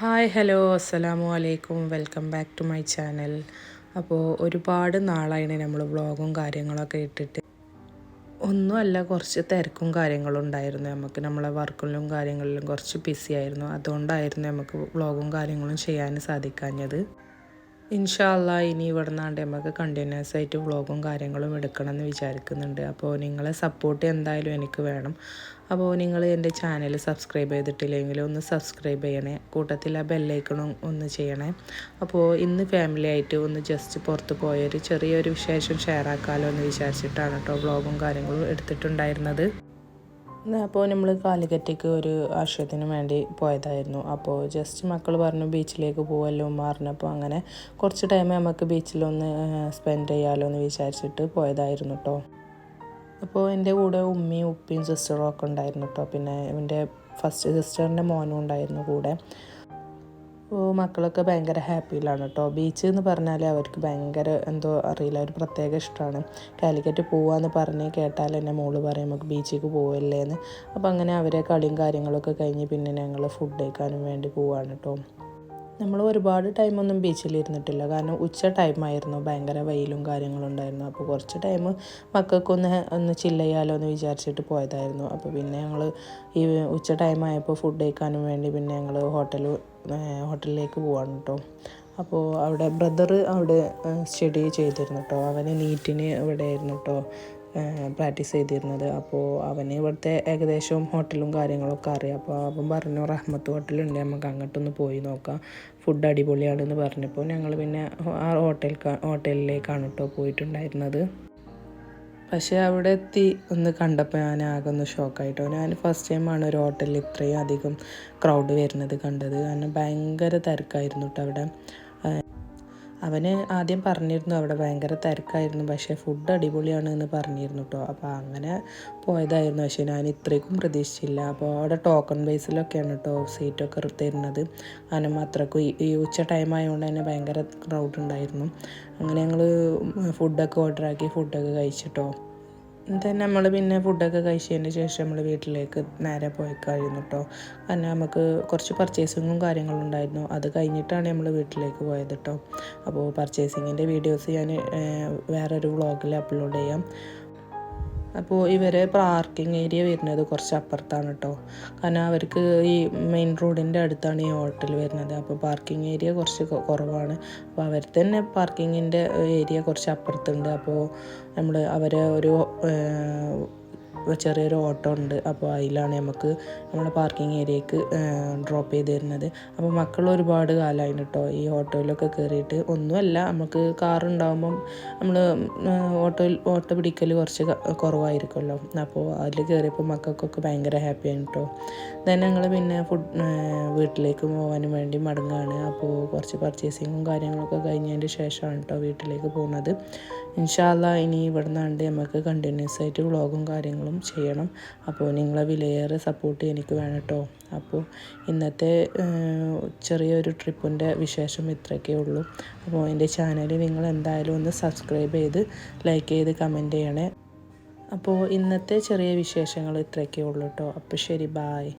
Hi hello അസ്സലാമു അലൈക്കും welcome back to my channel. അപ്പോൾ ഒരുപാട് നാളായിന് നമ്മൾ വ്ളോഗും കാര്യങ്ങളൊക്കെ ഇട്ടിട്ട്. ഒന്നുമല്ല, കുറച്ച് തിരക്കും കാര്യങ്ങളും ഉണ്ടായിരുന്നു. നമ്മളെ വർക്കിലും കാര്യങ്ങളിലും കുറച്ച് ബിസി ആയിരുന്നു. അതുകൊണ്ടായിരുന്നു നമുക്ക് വ്ളോഗും കാര്യങ്ങളും ചെയ്യാൻ സാധിക്കാഞ്ഞത്. ഇൻഷാ അല്ലാ ഇനി ഇവിടെ നിന്നാണ്ട് നമുക്ക് കണ്ടിന്യൂസ് ആയിട്ട് വ്ളോഗും കാര്യങ്ങളും എടുക്കണം എന്ന് വിചാരിക്കുന്നുണ്ട്. അപ്പോൾ നിങ്ങളെ സപ്പോർട്ട് എന്തായാലും എനിക്ക് വേണം. അപ്പോൾ നിങ്ങൾ എൻ്റെ ചാനൽ സബ്സ്ക്രൈബ് ചെയ്തിട്ടില്ലെങ്കിൽ ഒന്ന് സബ്സ്ക്രൈബ് ചെയ്യണേ, കൂട്ടത്തിൽ ആ ബെല്ലൈക്കണും ഒന്ന് ചെയ്യണേ. അപ്പോൾ ഇന്ന് ഫാമിലി ആയിട്ട് ഒന്ന് ജസ്റ്റ് പുറത്ത് പോയൊരു ചെറിയൊരു വിശേഷം ഷെയർ ആക്കാമല്ലോ എന്ന് വിചാരിച്ചിട്ടാണ് കേട്ടോ വ്ളോഗും കാര്യങ്ങളും എടുത്തിട്ടുണ്ടായിരുന്നത്. അപ്പോൾ നമ്മൾ കാലിക്കറ്റേക്ക് ഒരു ആവശ്യത്തിന് വേണ്ടി പോയതായിരുന്നു. അപ്പോൾ ജസ്റ്റ് മക്കൾ പറഞ്ഞു ബീച്ചിലേക്ക് പോകുമല്ലോ പറഞ്ഞപ്പോൾ അങ്ങനെ കുറച്ച് ടൈം നമുക്ക് ബീച്ചിലൊന്ന് സ്പെൻഡ് ചെയ്യാമല്ലോ എന്ന് വിചാരിച്ചിട്ട് പോയതായിരുന്നു കേട്ടോ. അപ്പോൾ എൻ്റെ കൂടെ ഉമ്മയും ഉപ്പയും സിസ്റ്ററും ഒക്കെ ഉണ്ടായിരുന്നു കേട്ടോ. പിന്നെ എൻ്റെ ഫസ്റ്റ് സിസ്റ്ററിൻ്റെ മോനും ഉണ്ടായിരുന്നു കൂടെ. അപ്പോൾ മക്കളൊക്കെ ഭയങ്കര ഹാപ്പിയിലാണ് കേട്ടോ. ബീച്ച് എന്ന് പറഞ്ഞാൽ അവർക്ക് ഭയങ്കര എന്തോ അറിയില്ല, ഒരു പ്രത്യേക ഇഷ്ടമാണ്. കാലിക്കറ്റ് പോവാന്ന് പറഞ്ഞ് കേട്ടാൽ എൻ്റെ മോള് പറയും നമുക്ക് ബീച്ചിലേക്ക് പോവല്ലേ എന്ന്. അപ്പോൾ അങ്ങനെ അവരെ കളിയും കാര്യങ്ങളൊക്കെ കഴിഞ്ഞ് പിന്നെ ഞങ്ങൾ ഫുഡ് കഴിക്കാനും വേണ്ടി പോവാണ് കേട്ടോ. നമ്മൾ ഒരുപാട് ടൈമൊന്നും ബീച്ചിലിരുന്നിട്ടില്ല, കാരണം ഉച്ച ടൈമായിരുന്നു, ഭയങ്കര വെയിലും കാര്യങ്ങളും ഉണ്ടായിരുന്നു. അപ്പോൾ കുറച്ച് ടൈം മക്കൾക്കൊന്ന് ചില്ല് ചെയ്യാമല്ലോ എന്ന് വിചാരിച്ചിട്ട് പോയതായിരുന്നു. അപ്പോൾ പിന്നെ ഞങ്ങൾ ഈ ഉച്ച ടൈമായപ്പോൾ ഫുഡ് കഴിക്കാനും വേണ്ടി പിന്നെ ഞങ്ങൾ ഹോട്ടലിലേക്ക് പോവാണ് കേട്ടോ. അപ്പോൾ അവിടെ ബ്രദർ അവിടെ സ്റ്റഡി ചെയ്തിരുന്നു കേട്ടോ. അവന് നീറ്റിന് ഇവിടെ ആയിരുന്നു കേട്ടോ പ്രാക്ടീസ് ചെയ്തിരുന്നത്. അപ്പോൾ അവന് ഇവിടുത്തെ ഏകദേശം ഹോട്ടലും കാര്യങ്ങളൊക്കെ അറിയാം. അപ്പോൾ അവൻ പറഞ്ഞു റഹ്മത്ത് ഹോട്ടലുണ്ട്, നമുക്ക് അങ്ങോട്ടൊന്ന് പോയി നോക്കാം, ഫുഡ് അടിപൊളിയാണെന്ന് പറഞ്ഞപ്പോൾ ഞങ്ങൾ പിന്നെ ആ ഹോട്ടലിലേക്കാണ് കേട്ടോ പോയിട്ടുണ്ടായിരുന്നത്. പക്ഷേ അവിടെ എത്തി ഒന്ന് കണ്ടപ്പോൾ ഞാൻ ആകെ ഒന്ന് ഷോക്കായിട്ടോ. ഞാൻ ഫസ്റ്റ് ടൈമാണ് ഒരു ഹോട്ടലിൽ ഇത്രയും അധികം ക്രൗഡ് വരുന്നത് കണ്ടത്. കാരണം ഭയങ്കര തിരക്കായിരുന്നു കേട്ടോ അവിടെ. അവന് ആദ്യം പറഞ്ഞിരുന്നു അവിടെ ഭയങ്കര തിരക്കായിരുന്നു, പക്ഷേ ഫുഡ് അടിപൊളിയാണ് എന്ന് പറഞ്ഞിരുന്നു കേട്ടോ. അപ്പോൾ അങ്ങനെ പോയതായിരുന്നു. പക്ഷേ ഞാൻ ഇത്രയ്ക്കും പ്രതീക്ഷിച്ചില്ല. അപ്പോൾ അവിടെ ടോക്കൺ ബേസിലൊക്കെയാണ് കേട്ടോ സീറ്റൊക്കെ തരുന്നത്. കാരണം അത്രയ്ക്കും ഈ ഉച്ച ടൈം ആയതുകൊണ്ട് തന്നെ ഭയങ്കര ക്രൗഡ് ഉണ്ടായിരുന്നു. അങ്ങനെ ഞങ്ങൾ ഫുഡൊക്കെ ഓർഡറാക്കി ഫുഡൊക്കെ കഴിച്ചിട്ടോ. then നമ്മൾ പിന്നെ ഫുഡൊക്കെ കഴിച്ചതിന് ശേഷം നമ്മൾ വീട്ടിലേക്ക് നേരെ പോയി കഴിഞ്ഞു കേട്ടോ. കാരണം നമുക്ക് കുറച്ച് പർച്ചേസിങ്ങും കാര്യങ്ങളും ഉണ്ടായിരുന്നു. അത് കഴിഞ്ഞിട്ടാണ് നമ്മൾ വീട്ടിലേക്ക് പോയത് കേട്ടോ. അപ്പോൾ പർച്ചേസിങ്ങിൻ്റെ വീഡിയോസ് ഞാൻ വേറൊരു വ്ളോഗിൽ അപ്ലോഡ് ചെയ്യാം. അപ്പോൾ ഇവരെ പാർക്കിംഗ് ഏരിയ വരുന്നത് കുറച്ച് അപ്പുറത്താണ് കേട്ടോ. കാരണം അവർക്ക് ഈ മെയിൻ റോഡിൻ്റെ അടുത്താണ് ഈ ഹോട്ടൽ വരുന്നത്. അപ്പോൾ പാർക്കിംഗ് ഏരിയ കുറച്ച് കുറവാണ്. അപ്പോൾ അവർ തന്നെ പാർക്കിങ്ങിൻ്റെ ഏരിയ കുറച്ച് അപ്പുറത്തുണ്ട്. അപ്പോൾ അവരെ ഒരു ചെറിയൊരു ഓട്ടോ ഉണ്ട്. അപ്പോൾ അതിലാണ് നമുക്ക് നമ്മുടെ പാർക്കിംഗ് ഏരിയക്ക് ഡ്രോപ്പ് ചെയ്ത് തരുന്നത്. അപ്പോൾ മക്കൾ ഒരുപാട് കാലമായി കേട്ടോ ഈ ഓട്ടോയിലൊക്കെ കയറിയിട്ട്. ഒന്നുമല്ല, നമുക്ക് കാറുണ്ടാകുമ്പം നമ്മൾ ഓട്ടോ പിടിക്കൽ കുറച്ച് കുറവായിരിക്കുമല്ലോ. അപ്പോൾ അതിൽ കയറിയപ്പോൾ മക്കൾക്കൊക്കെ ഭയങ്കര ഹാപ്പിയാണ് കേട്ടോ. ഞങ്ങൾ പിന്നെ വീട്ടിലേക്ക് പോകാനും വേണ്ടി മടങ്ങുകയാണ്. അപ്പോൾ കുറച്ച് പർച്ചേസിങ്ങും കാര്യങ്ങളൊക്കെ കഴിഞ്ഞതിൻ്റെ ശേഷമാണ് കേട്ടോ വീട്ടിലേക്ക് പോകുന്നത്. ഇൻഷാ അല്ലാ ഇനി ഇവിടെ നിന്നാണ്ട് നമുക്ക് കണ്ടിന്യൂസ് ആയിട്ട് വ്ളോഗും കാര്യങ്ങളും ചെയ്യണം. അപ്പോൾ നിങ്ങളെ വിലയേറെ സപ്പോർട്ട് എനിക്ക് വേണം കേട്ടോ. അപ്പോൾ ഇന്നത്തെ ചെറിയൊരു ട്രിപ്പിൻ്റെ വിശേഷം ഇത്രയൊക്കെ ഉള്ളൂ. അപ്പോൾ എൻ്റെ ചാനൽ നിങ്ങൾ എന്തായാലും ഒന്ന് സബ്സ്ക്രൈബ് ചെയ്ത് ലൈക്ക് ചെയ്ത് കമൻറ്റ് ചെയ്യണേ. അപ്പോൾ ഇന്നത്തെ ചെറിയ വിശേഷങ്ങൾ ഇത്രയൊക്കെ ഉള്ളൂ കേട്ടോ. അപ്പോൾ ശരി, ബായ്.